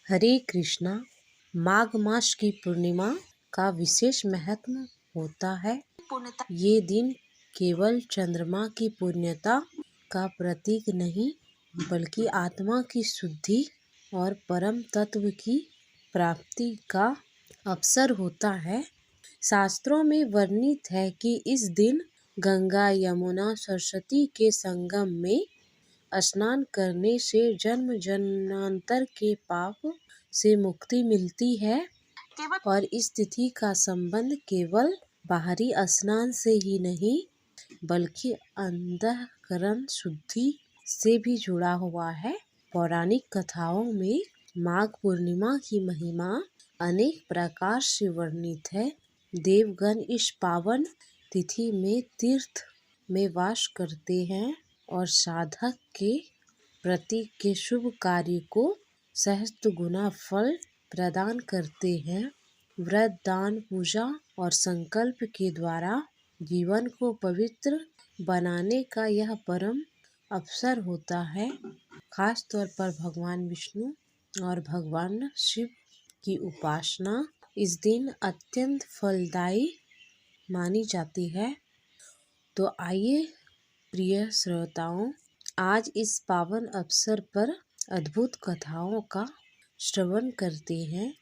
हरे कृष्णा। माघ मास की पूर्णिमा का विशेष महत्व होता है। ये दिन केवल चंद्रमा की पुण्यता का प्रतीक नहीं बल्कि आत्मा की शुद्धि और परम तत्व की प्राप्ति का अवसर होता है। शास्त्रों में वर्णित है कि इस दिन गंगा यमुना सरस्वती के संगम में स्नान करने से जन्म जन्मांतर के पाप से मुक्ति मिलती है और इस तिथि का संबंध केवल बाहरी स्नान से ही नहीं बल्कि अंतःकरण शुद्धि से भी जुड़ा हुआ है। पौराणिक कथाओं में माघ पूर्णिमा की महिमा अनेक प्रकार से वर्णित है। देवगण इस पावन तिथि में तीर्थ में वास करते हैं और साधक के प्रतीक के शुभ कार्य को सहस्त्र गुना फल प्रदान करते हैं। व्रत दान पूजा और संकल्प के द्वारा जीवन को पवित्र बनाने का यह परम अवसर होता है। खास तौर पर भगवान विष्णु और भगवान शिव की उपासना इस दिन अत्यंत फलदायी मानी जाती है। तो आइए प्रिय श्रोताओं, आज इस पावन अवसर पर अद्भुत कथाओं का श्रवण करते हैं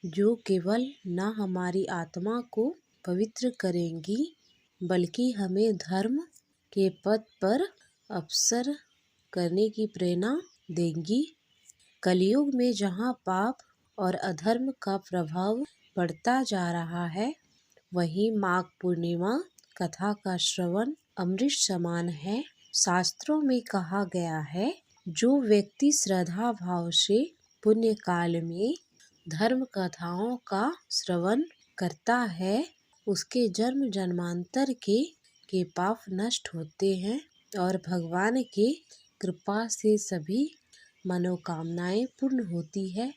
जो केवल न हमारी आत्मा को पवित्र करेंगी बल्कि हमें धर्म के पथ पर अवसर करने की प्रेरणा देंगी। कलयुग में जहाँ पाप और अधर्म का प्रभाव बढ़ता जा रहा है, वहीं माघ पूर्णिमा कथा का श्रवण अमृत समान है। शास्त्रों में कहा गया है, जो व्यक्ति श्रद्धा भाव से पुण्य काल में धर्म कथाओं का श्रवण करता है, उसके जन्म जन्मांतर के पाप नष्ट होते हैं और भगवान के कृपा से सभी मनोकामनाएं पूर्ण होती है।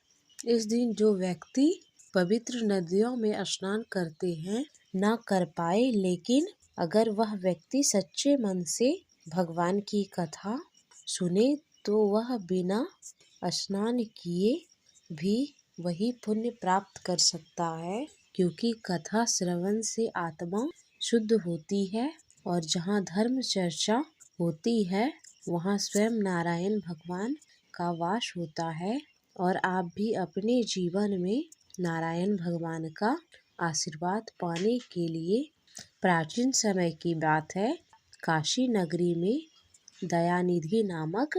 इस दिन जो व्यक्ति पवित्र नदियों में स्नान करते हैं न कर पाए, लेकिन अगर वह व्यक्ति सच्चे मन से भगवान की कथा सुने तो वह बिना स्नान किए भी वही पुण्य प्राप्त कर सकता है, क्योंकि कथा श्रवण से आत्मा शुद्ध होती है और जहाँ धर्म चर्चा होती है वहाँ स्वयं नारायण भगवान का वास होता है। और आप भी अपने जीवन में नारायण भगवान का आशीर्वाद पाने के लिए, प्राचीन समय की बात है, काशी नगरी में दयानिधि नामक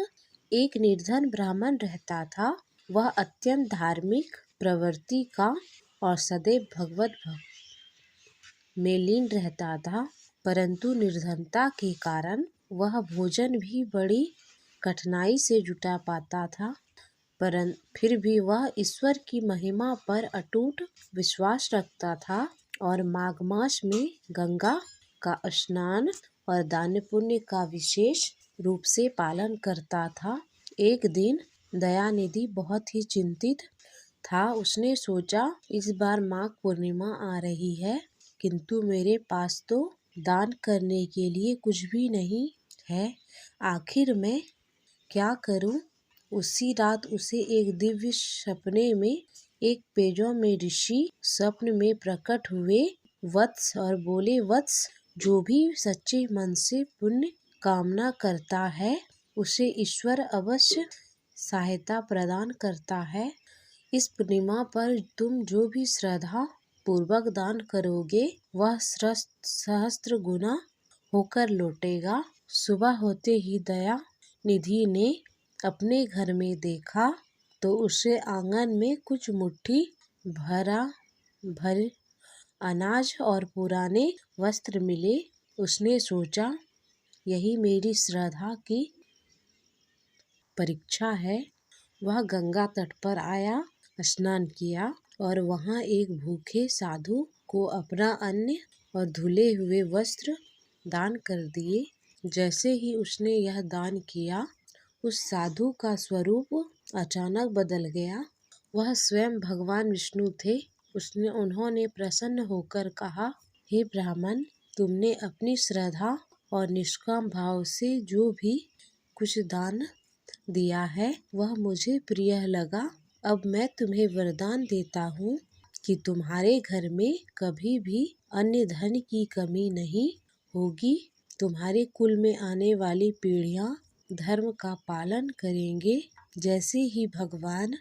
एक निर्धन ब्राह्मण रहता था। वह अत्यंत धार्मिक प्रवृत्ति का और सदैव भगवत में लीन रहता था, परंतु निर्धनता के कारण वह भोजन भी बड़ी कठिनाई से जुटा पाता था। फिर भी वह ईश्वर की महिमा पर अटूट विश्वास रखता था और माघ मास में गंगा का स्नान और दान पुण्य का विशेष रूप से पालन करता था। एक दिन दयानिधि बहुत ही चिंतित था। उसने सोचा, इस बार माघ पूर्णिमा आ रही है, किंतु मेरे पास तो दान करने के लिए कुछ भी नहीं है। आखिर मैं क्या करूं? उसी रात उसे एक दिव्य सपने में एक पेजों में ऋषि स्वप्न में प्रकट हुए वत्स और बोले, वत्स, जो भी सच्चे मन से पुण्य कामना करता है उसे ईश्वर अवश्य सहायता प्रदान करता है। इस पूर्णिमा पर तुम जो भी श्रद्धा पूर्वक दान करोगे वह सहस्त्र गुना होकर लौटेगा। सुबह होते ही दया निधि ने अपने घर में देखा तो उसे आंगन में कुछ मुट्ठी भर अनाज और पुराने वस्त्र मिले। उसने सोचा, यही मेरी श्रद्धा की परीक्षा है। वह गंगा तट पर आया, स्नान किया और वहाँ एक भूखे साधु को अपना अन्न और धुले हुए वस्त्र दान कर दिए। जैसे ही उसने यह दान किया, उस साधु का स्वरूप अचानक बदल गया। वह स्वयं भगवान विष्णु थे। उन्होंने प्रसन्न होकर कहा, हे ब्राह्मण, तुमने अपनी श्रद्धा और निष्काम भाव से जो भी कुछ दान दिया है वह मुझे प्रिय लगा। अब मैं तुम्हें वरदान देता हूँ कि तुम्हारे घर में कभी भी अन्य धन की कमी नहीं होगी। तुम्हारे कुल में आने वाली पीढ़ियाँ धर्म का पालन करेंगे। जैसे ही भगवान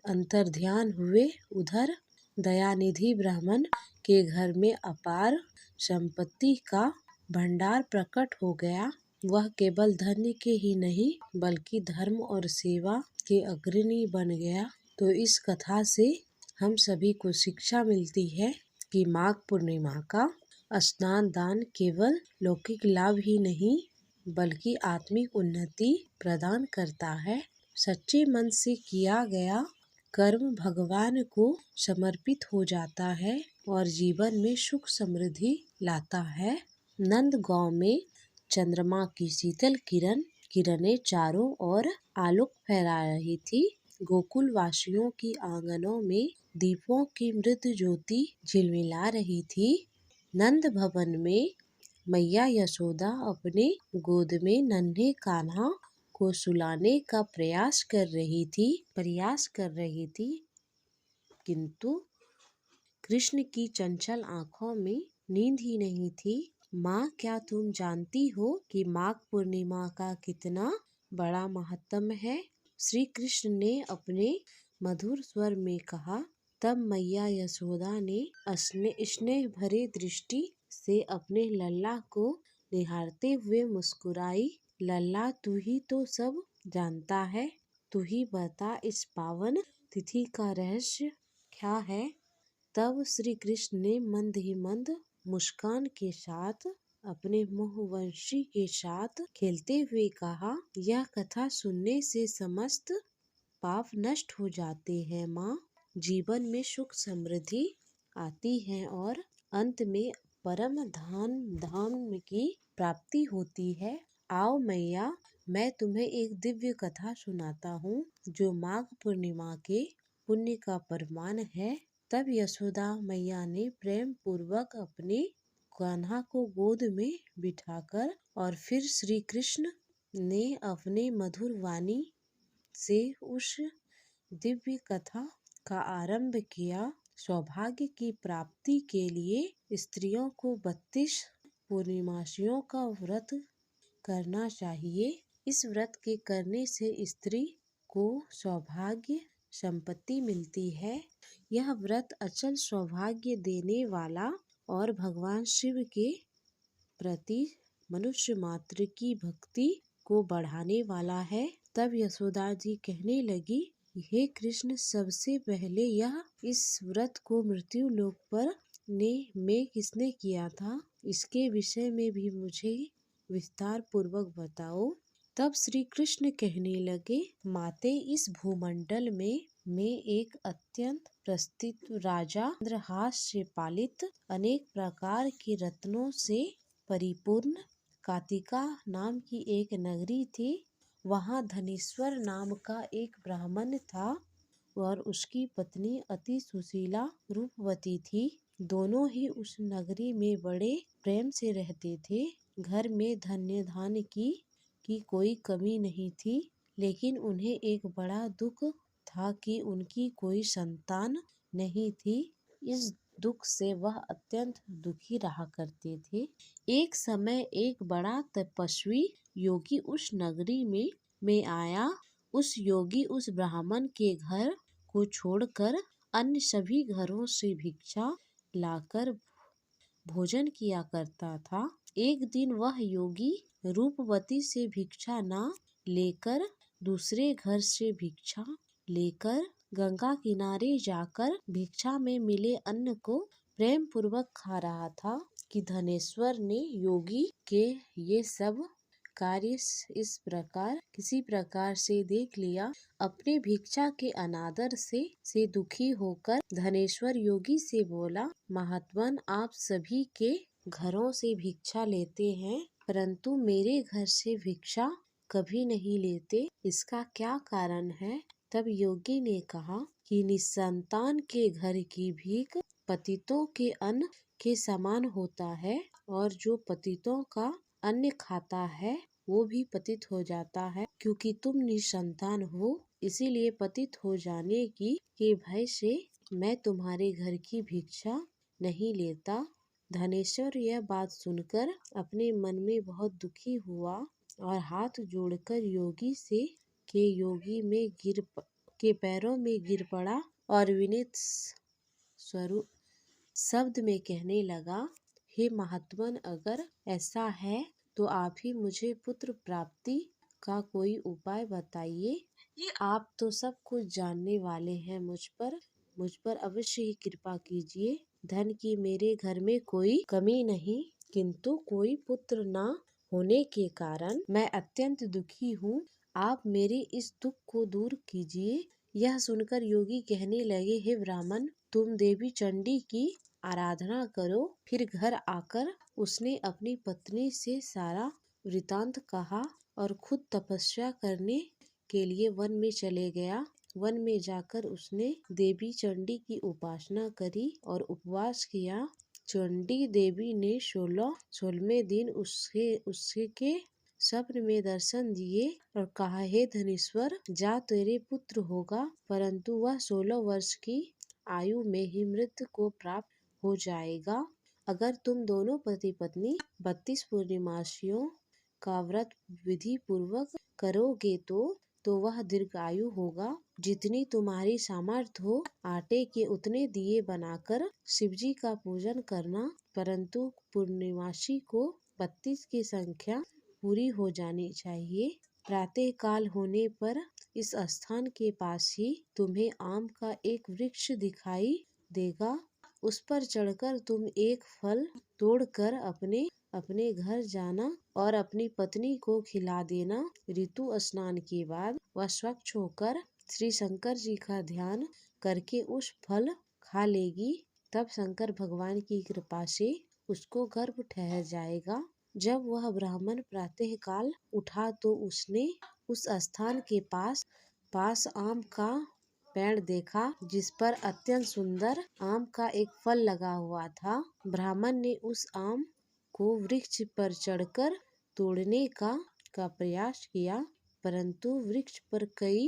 अंतर्ध्यान हुए, उधर दयानिधि ब्राह्मण के घर में अपार संपत्ति का भंडार प्रकट हो गया। वह केवल धन्य के ही नहीं बल्कि धर्म और सेवा के अग्रणी बन गया। तो इस कथा से हम सभी को शिक्षा मिलती है कि माघ पूर्णिमा का स्नान दान केवल लौकिक लाभ ही नहीं बल्कि आत्मिक उन्नति प्रदान करता है। सच्चे मन से किया गया कर्म भगवान को समर्पित हो जाता है और जीवन में सुख समृद्धि लाता है। नंद गांव में चंद्रमा की शीतल किरणें चारों ओर आलोक फैला रही थी। गोकुल वासियों की आंगनों में दीपों की मृत ज्योति झिलमिला रही थी। नंद भवन में मैया यशोदा अपने गोद में नन्हे कान्हा को सुलाने का प्रयास कर रही थी, किंतु कृष्ण की चंचल आंखों में नींद ही नहीं थी। माँ, क्या तुम जानती हो कि माघ पूर्णिमा का कितना बड़ा महत्व है? श्री कृष्ण ने अपने मधुर स्वर में कहा। तब मैया यशोदा ने स्नेह भरे दृष्टि से अपने लल्ला को निहारते हुए मुस्कुराई। लल्ला, तू ही तो सब जानता है, तू ही बता इस पावन तिथि का रहस्य क्या है? तब श्री कृष्ण ने मंद ही मंद मुस्कान के साथ अपने मोहवंशी के साथ खेलते हुए कहा, यह कथा सुनने से समस्त पाप नष्ट हो जाते हैं माँ। जीवन में सुख समृद्धि आती है और अंत में परम धाम की प्राप्ति होती है। आओ मैया, मैं तुम्हें एक दिव्य कथा सुनाता हूँ जो माघ पूर्णिमा के पुण्य का प्रमाण है। तब यशोदा मैया ने प्रेम पूर्वक अपने कान्हा को गोद में बिठाकर और फिर श्री कृष्ण ने अपने मधुर वाणी से उस दिव्य कथा का आरंभ किया। सौभाग्य की प्राप्ति के लिए स्त्रियों को 32 पूर्णिमासियों का व्रत करना चाहिए। इस व्रत के करने से स्त्री को सौभाग्य संपत्ति मिलती है। यह व्रत अचल सौभाग्य देने वाला और भगवान शिव के प्रति मनुष्य मात्र की भक्ति को बढ़ाने वाला है। तब यशोदा जी कहने लगी, हे कृष्ण, सबसे पहले इस व्रत को मृत्यु लोक पर में किसने किया था? इसके विषय में भी मुझे विस्तार पूर्वक बताओ। तब श्री कृष्ण कहने लगे, माते, इस भूमंडल में एक अत्यंत प्रसिद्ध राजा इंद्रहास से पालित अनेक प्रकार के रत्नों से परिपूर्ण कातिका नाम की एक नगरी थी। वहाँ धनेश्वर नाम का एक ब्राह्मण था और उसकी पत्नी अति सुशीला रूपवती थी। दोनों ही उस नगरी में बड़े प्रेम से रहते थे। घर में धन्य धान्य की कोई कमी नहीं थी, लेकिन उन्हें एक बड़ा दुख था कि उनकी कोई संतान नहीं थी। इस दुख से वह अत्यंत दुखी रहा करते थे। एक समय एक बड़ा तपस्वी योगी उस नगरी में आया। उस योगी उस ब्राह्मण के घर को छोड़कर अन्य सभी घरों से भिक्षा लाकर भोजन किया करता था। एक दिन वह योगी रूपवती से भिक्षा न लेकर दूसरे घर से भिक्षा लेकर गंगा किनारे जाकर भिक्षा में मिले अन्न को प्रेम पूर्वक खा रहा था कि धनेश्वर ने योगी के ये सब कार्य किसी प्रकार से देख लिया। अपने भिक्षा के अनादर से दुखी होकर धनेश्वर योगी से बोला, महात्मन, आप सभी के घरों से भिक्षा लेते हैं परंतु मेरे घर से भिक्षा कभी नहीं लेते, इसका क्या कारण है? तब योगी ने कहा कि निसंतान के घर की भीख पतितों के अन्न के समान होता है और जो पतितों का अन्न खाता है वो भी पतित हो जाता है। क्योंकि तुम निसंतान हो इसीलिए पतित हो जाने की के भय से मैं तुम्हारे घर की भिक्षा नहीं लेता। धनेश्वर यह बात सुनकर अपने मन में बहुत दुखी हुआ और हाथ जोड़कर योगी में के पैरों में गिर पड़ा और विनीत स्वरूप शब्द में कहने लगा, हे महात्मन, अगर ऐसा है तो आप ही मुझे पुत्र प्राप्ति का कोई उपाय बताइए। ये आप तो सब कुछ जानने वाले हैं, मुझ पर अवश्य ही कृपा कीजिए। धन की मेरे घर में कोई कमी नहीं, किंतु कोई पुत्र न होने के कारण मैं अत्यंत दुखी हूँ। आप मेरे इस दुख को दूर कीजिए। यह सुनकर योगी कहने लगे, हे ब्राह्मण, तुम देवी चंडी की आराधना करो। फिर घर आकर उसने अपनी पत्नी से सारा वृतांत कहा और खुद तपस्या करने के लिए वन में चले गया। वन में जाकर उसने देवी चंडी की उपासना करी और उपवास किया। चंडी देवी ने 16वें दिन उसके स्वप्न में दर्शन दिए और कहा, हे धनेश्वर, जा, तेरे पुत्र होगा, परंतु वह 16 वर्ष की आयु में ही मृत्यु को प्राप्त हो जाएगा। अगर तुम दोनों पति पत्नी 32 पूर्णिमासियों का व्रत विधि पूर्वक करोगे तो वह दीर्घायु होगा। जितनी तुम्हारी सामर्थ्य हो, आटे के उतने दिए बनाकर शिवजी का पूजन करना, परंतु पूर्णिमासी को 32 की संख्या पूरी हो जानी चाहिए। प्रातः काल होने पर इस स्थान के पास ही तुम्हें आम का एक वृक्ष दिखाई देगा। उस पर चढ़कर तुम एक फल तोड़कर अपने घर जाना और अपनी पत्नी को खिला देना। ऋतु स्नान के बाद वह स्वच्छ होकर श्री शंकर जी का ध्यान करके उस फल खा लेगी। तब शंकर भगवान की कृपा से उसको गर्भ ठहर जाएगा। जब वह ब्राह्मण प्रातः काल उठा तो उसने उस स्थान के पास आम का पेड़ देखा, जिस पर अत्यंत सुंदर आम का एक फल लगा हुआ था। ब्राह्मण ने उस आम को वृक्ष पर चढ़कर तोड़ने का प्रयास किया, परंतु वृक्ष पर कई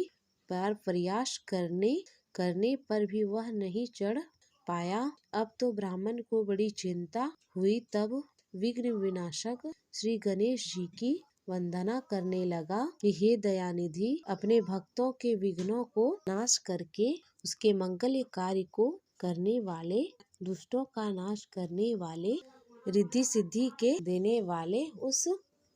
बार प्रयास करने पर भी वह नहीं चढ़ पाया। अब तो ब्राह्मण को बड़ी चिंता हुई। तब विघ्न विनाशक श्री गणेश जी की वंदना करने लगा कि हे दयानिधि, अपने भक्तों के विघ्नों को नाश करके उसके मंगल कार्य को करने वाले, दुष्टों का नाश करने वाले, रिद्धि सिद्धि के देने वाले उस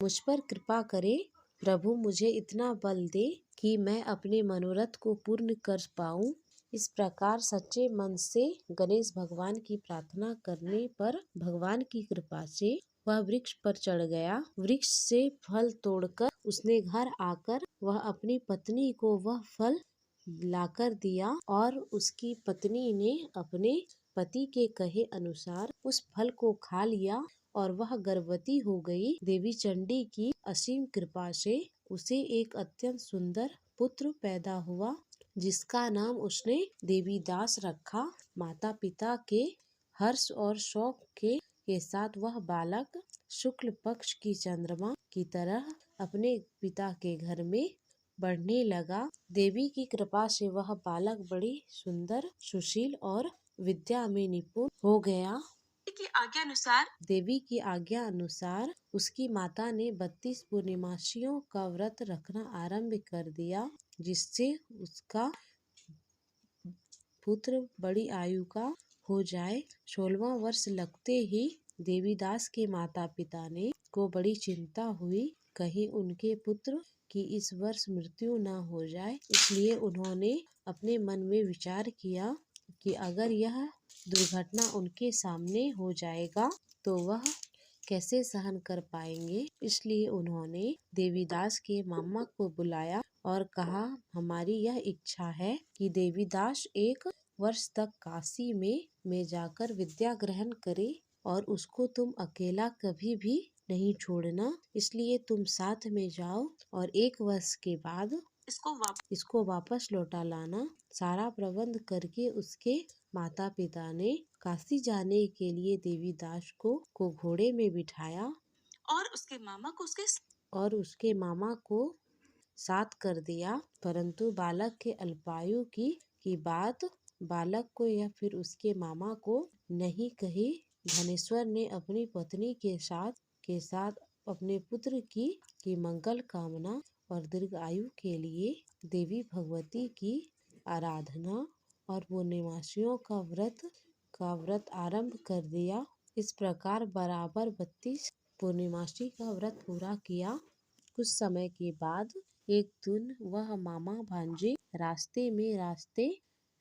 मुझ पर कृपा करे। प्रभु, मुझे इतना बल दे कि मैं अपने मनोरथ को पूर्ण कर पाऊं। इस प्रकार सच्चे मन से गणेश भगवान की प्रार्थना करने पर भगवान की कृपा से वह वृक्ष पर चढ़ गया। वृक्ष से फल तोड़कर उसने घर आकर वह अपनी पत्नी को वह फल लाकर दिया और उसकी पत्नी ने अपने पति के कहे अनुसार उस फल को खा लिया और वह गर्भवती हो गई। देवी चंडी की असीम कृपा से उसे एक अत्यंत सुंदर पुत्र पैदा हुआ, जिसका नाम उसने देवीदास रखा। माता पिता के हर्ष और शौक के साथ वह बालक शुक्ल पक्ष की चंद्रमा की तरह अपने पिता के घर में बढ़ने लगा। देवी की कृपा से वह बालक बड़ी सुंदर, सुशील और विद्या में निपुण हो गया। देवी की आज्ञा अनुसार उसकी माता ने 32 पूर्णिमासियों का व्रत रखना आरंभ कर दिया, जिससे उसका पुत्र बड़ी आयु का हो जाए। 16वां वर्ष लगते ही देवीदास के माता पिता ने को बड़ी चिंता हुई, कहीं उनके पुत्र की इस वर्ष मृत्यु न हो जाए। इसलिए उन्होंने अपने मन में विचार किया कि अगर यह दुर्घटना उनके सामने हो जाएगा तो वह कैसे सहन कर पाएंगे। इसलिए उन्होंने देवीदास के मामा को बुलाया और कहा, हमारी यह इच्छा है कि देवीदास 1 वर्ष तक काशी में जाकर विद्या ग्रहण करे और उसको तुम अकेला कभी भी नहीं छोड़ना। इसलिए तुम साथ में जाओ और 1 वर्ष के बाद इसको वापस लौटा लाना। सारा प्रबंध करके उसके माता पिता ने काशी जाने के लिए देवीदास को घोड़े में बिठाया और उसके मामा को साथ कर दिया। परंतु बालक के अल्पायु की बात बालक को या फिर उसके मामा को नहीं कही। धनेश्वर ने अपनी पत्नी के साथ अपने पुत्र की मंगल कामना और दीर्घ आयु के लिए देवी भगवती की आराधना और पूर्णिमासियों का व्रत आरंभ कर दिया। इस प्रकार बराबर 32 पूर्णिमासी का व्रत पूरा किया। कुछ समय के बाद एक दिन वह मामा भांजे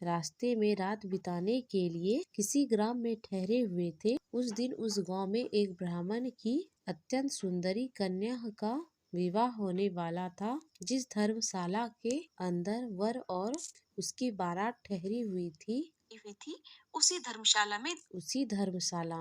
रास्ते में रात बिताने के लिए किसी ग्राम में ठहरे हुए थे। उस दिन उस गांव में एक ब्राह्मण की अत्यंत सुंदरी कन्या का विवाह होने वाला था। जिस धर्मशाला के अंदर वर और उसकी बारात ठहरी हुई थी उसी धर्मशाला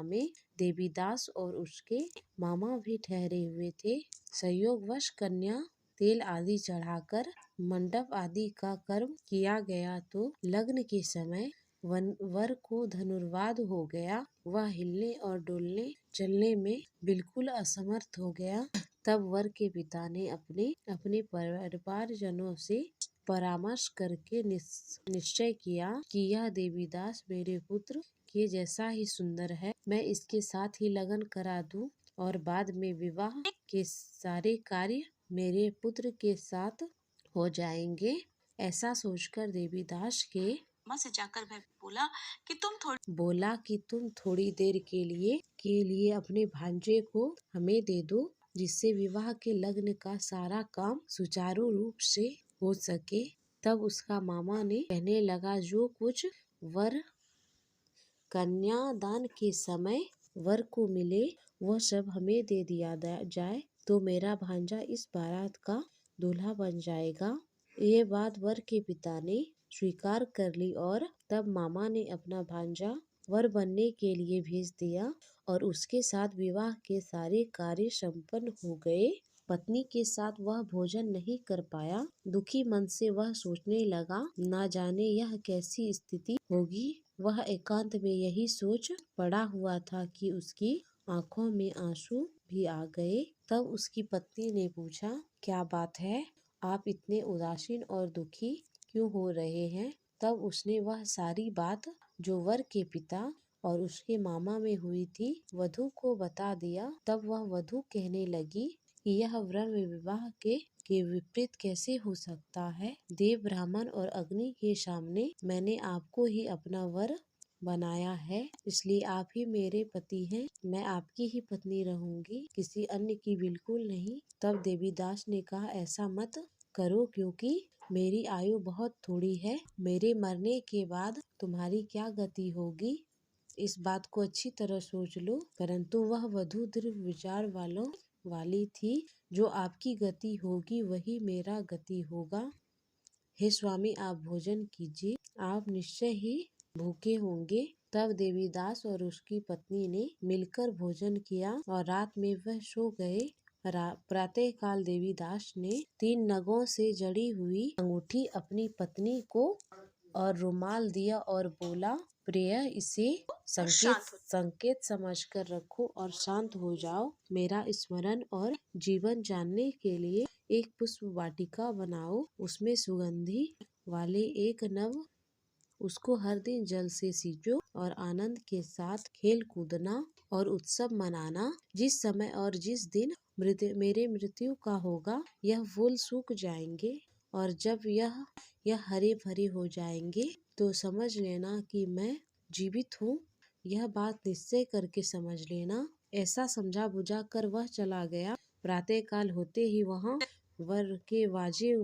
में देवीदास और उसके मामा भी ठहरे हुए थे। संयोगवश कन्या तेल आदि चढ़ाकर मंडप आदि का कर्म किया गया तो लग्न के समय वर को धनुर्वात हो गया। वह हिलने और डोलने चलने में बिल्कुल असमर्थ हो गया। तब वर के पिता ने अपने परिवारजनों से परामर्श करके निश्चय किया कि यह देवीदास मेरे पुत्र के जैसा ही सुंदर है। मैं इसके साथ ही लगन करा दूं और बाद में विवाह के सारे कार्य मेरे पुत्र के साथ हो जाएंगे। ऐसा सोचकर देवीदास के से जाकर वह बोला कि तुम थोड़ी देर के लिए अपने भांजे को हमें दे दो, जिससे विवाह के लग्न का सारा काम सुचारू रूप से हो सके। तब उसका मामा ने कहने लगा, जो कुछ वर कन्यादान के समय वर को मिले वह सब हमें दे दिया जाए तो मेरा भांजा इस बारात का दूल्हा बन जाएगा। ये बात वर के पिता ने स्वीकार कर ली और तब मामा ने अपना भांजा वर बनने के लिए भेज दिया और उसके साथ विवाह के सारे कार्य संपन्न हो गए। पत्नी के साथ वह भोजन नहीं कर पाया। दुखी मन से वह सोचने लगा, ना जाने यह कैसी स्थिति होगी। वह एकांत में यही सोच पड़ा हुआ था कि उसकी आंखों में आंसू भी आ गए। तब उसकी पत्नी ने पूछा, क्या बात है, आप इतने उदासीन और दुखी क्यों हो रहे हैं? तब उसने वह सारी बात जो वर के पिता और उसके मामा में हुई थी वधू को बता दिया। तब वह वधू कहने लगी कि यह ब्रह्म विवाह के विपरीत कैसे हो सकता है। देव, ब्राह्मण और अग्नि के सामने मैंने आपको ही अपना वर बनाया है, इसलिए आप ही मेरे पति हैं। मैं आपकी ही पत्नी रहूंगी, किसी अन्य की बिल्कुल नहीं। तब देवीदास ने कहा, ऐसा मत करो, क्योंकि मेरी आयु बहुत थोड़ी है। मेरे मरने के बाद तुम्हारी क्या गति होगी, इस बात को अच्छी तरह सोच लो। परंतु वह वधू दृढ़ विचार वाली थी। जो आपकी गति होगी वही मेरा गति होगा। हे स्वामी, आप भोजन कीजिए, आप निश्चय ही भूखे होंगे। तब देवीदास और उसकी पत्नी ने मिलकर भोजन किया और रात में वह सो गए। प्रातः काल देवीदास ने 3 नगों से जड़ी हुई अंगूठी अपनी पत्नी को और रुमाल दिया और बोला, प्रिय, इसे संकेत समझकर रखो और शांत हो जाओ। मेरा स्मरण और जीवन जानने के लिए एक पुष्प वाटिका बनाओ, उसमें सुगंधि वाले एक नव उसको हर दिन जल से सींचो और आनंद के साथ खेल कूदना और उत्सव मनाना। जिस समय और जिस दिन मेरे मृत्यु का होगा, यह फूल सूख जाएंगे और जब यह हरे भरे हो जाएंगे तो समझ लेना कि मैं जीवित हूँ। यह बात निश्चय करके समझ लेना। ऐसा समझा बुझा कर वह चला गया। प्रातः काल होते ही वहाँ वर के बाजे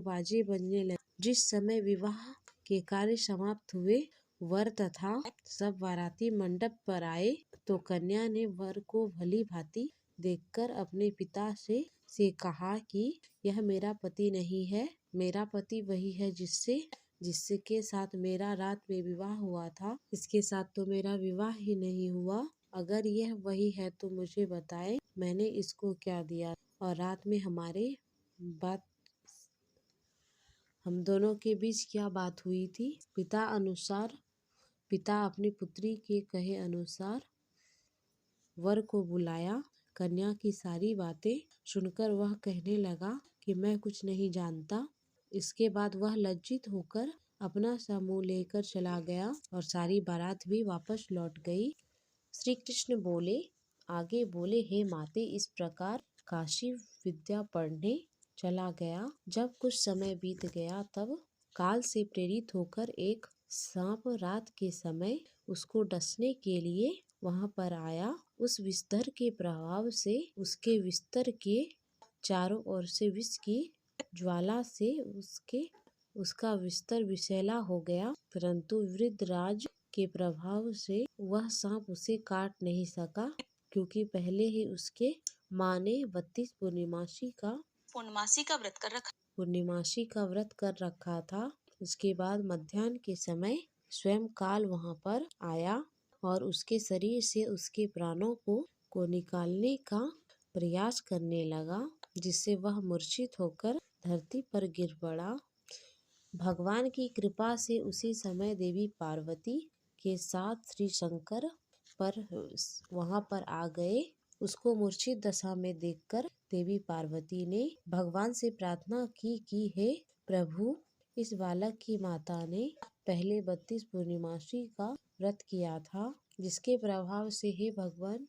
बजने लगे। जिस समय विवाह के कार्य समाप्त हुए, वर तथा सब बाराती मंडप पर आए तो कन्या ने वर को भली भांति देखकर अपने पिता से कहा कि यह मेरा पति नहीं है। मेरा पति वही है जिसके साथ मेरा रात में विवाह हुआ था। इसके साथ तो मेरा विवाह ही नहीं हुआ। अगर यह वही है तो मुझे बताए, मैंने इसको क्या दिया और रात में हम दोनों के बीच क्या बात हुई थी। पिता अपनी पुत्री के कहे अनुसार वर को बुलाया। कन्या की सारी बातें सुनकर वह कहने लगा कि मैं कुछ नहीं जानता। इसके बाद वह लज्जित होकर अपना सा मुंह लेकर चला गया और सारी बारात भी वापस लौट गई। श्री कृष्ण आगे बोले, हे माते, इस प्रकार काशी विद्या पढ़ने चला गया। जब कुछ समय बीत गया तब काल से प्रेरित होकर एक सांप रात के समय उसको डसने के लिए वहां पर आया। उस विस्तर के प्रभाव से उसके विस्तर के चारों ओर से विष की ज्वाला से उसका विस्तर विषैला हो गया, परंतु वृद्धराज के प्रभाव से वह सांप उसे काट नहीं सका, क्योंकि पहले ही उसके माँ ने 32 पूर्णिमासी का व्रत कर रखा था। उसके बाद मध्याह्न के समय स्वयं काल वहां पर आया और उसके शरीर से उसके प्राणों को निकालने का प्रयास करने लगा, जिससे वह मूर्छित होकर धरती पर गिर पड़ा। भगवान की कृपा से उसी समय देवी पार्वती के साथ श्री शंकर वहां पर आ गए। उसको मूर्छित दशा में देखकर देवी पार्वती ने भगवान से प्रार्थना की कि हे प्रभु, इस बालक की माता ने पहले 32 पूर्णिमासी का व्रत किया था, जिसके प्रभाव से हे भगवान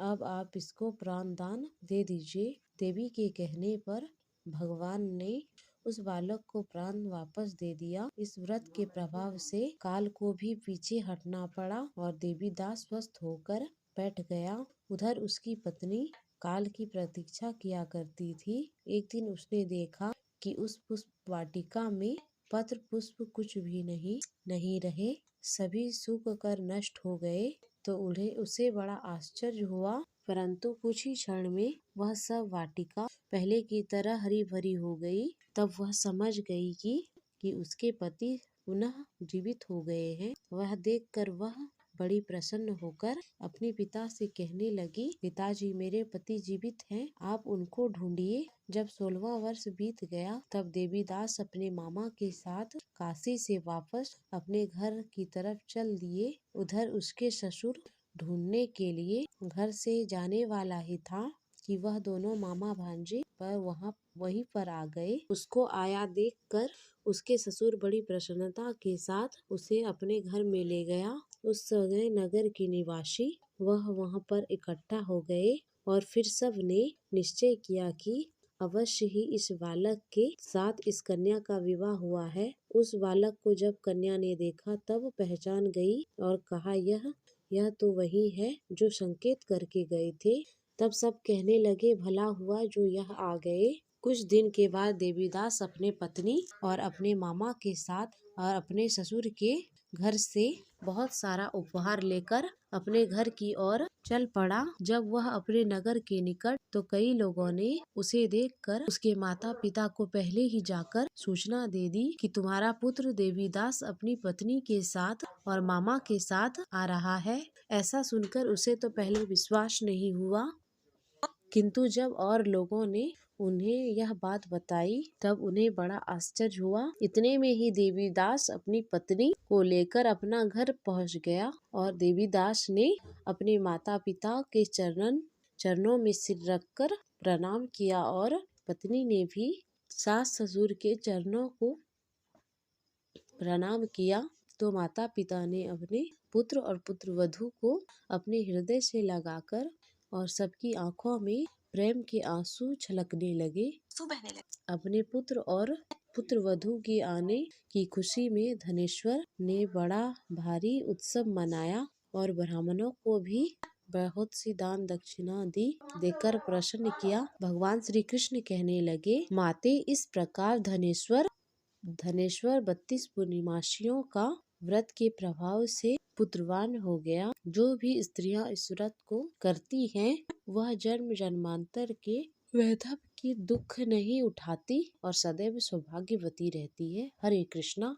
अब आप इसको प्राण दान दे दीजिए। देवी के कहने पर भगवान ने उस बालक को प्राण वापस दे दिया। इस व्रत के प्रभाव से काल को भी पीछे हटना पड़ा और देवी दास स्वस्थ होकर बैठ गया। उधर उसकी पत्नी काल की प्रतीक्षा किया करती थी। एक दिन उसने देखा कि उस पुष्प वाटिका में पत्र पुष्प कुछ भी नहीं रहे, सभी सूख कर नष्ट हो गए। तो उसे बड़ा आश्चर्य हुआ, परंतु कुछ ही क्षण में वह सब वाटिका पहले की तरह हरी भरी हो गई। तब वह समझ गई कि उसके पति पुनः जीवित हो गए हैं। वह देखकर वह बड़ी प्रसन्न होकर अपने पिता से कहने लगी, पिताजी, मेरे पति जीवित हैं, आप उनको ढूंढिए। जब 16वां वर्ष बीत गया तब देवीदास अपने मामा के साथ काशी से वापस अपने घर की तरफ चल दिए। उधर उसके ससुर ढूंढने के लिए घर से जाने वाला ही था कि वह दोनों मामा भांजे पर वहीं पर आ गए। उसको आया देखकर उसके ससुर बड़ी प्रसन्नता के साथ उसे अपने घर में ले गया। उस समय नगर के निवासी वहां पर इकट्ठा हो गए और फिर सब ने निश्चय किया कि अवश्य ही इस बालक के साथ इस कन्या का विवाह हुआ है। उस बालक को जब कन्या ने देखा तब पहचान गई और कहा, यह तो वही है जो संकेत करके गए थे। तब सब कहने लगे, भला हुआ जो यह आ गए। कुछ दिन के बाद देवीदास अपने पत्नी और अपने मामा के साथ और अपने ससुर के घर से बहुत सारा उपहार लेकर अपने घर की ओर चल पड़ा। जब वह अपने नगर के निकट तो कई लोगों ने उसे देखकर उसके माता पिता को पहले ही जाकर सूचना दे दी कि तुम्हारा पुत्र देवीदास अपनी पत्नी के साथ और मामा के साथ आ रहा है। ऐसा सुनकर उसे तो पहले विश्वास नहीं हुआ, किंतु जब और लोगों ने उन्हें यह बात बताई तब उन्हें बड़ा आश्चर्य हुआ। इतने में ही देवीदास अपनी पत्नी को लेकर अपना घर पहुंच गया और देवीदास ने अपने माता पिता के चरणों में सिर रखकर प्रणाम किया और पत्नी ने भी सास ससुर के चरणों को प्रणाम किया। तो माता पिता ने अपने पुत्र और पुत्रवधू को अपने हृदय से लगाकर और सबकी आंखों में प्रेम के आंसू छलकने लगे। अपने पुत्र और पुत्रवधू के आने की खुशी में धनेश्वर ने बड़ा भारी उत्सव मनाया और ब्राह्मणों को भी बहुत सी दान दक्षिणा देकर प्रसन्न किया। भगवान श्री कृष्ण कहने लगे, माते, इस प्रकार धनेश्वर 32 पूर्णिमासियों का व्रत के प्रभाव से पुत्रवान हो गया। जो भी स्त्रियां इस व्रत को करती हैं वह जन्म जन्मांतर के वैधव की दुख नहीं उठाती और सदैव सौभाग्यवती रहती है। हरे कृष्णा।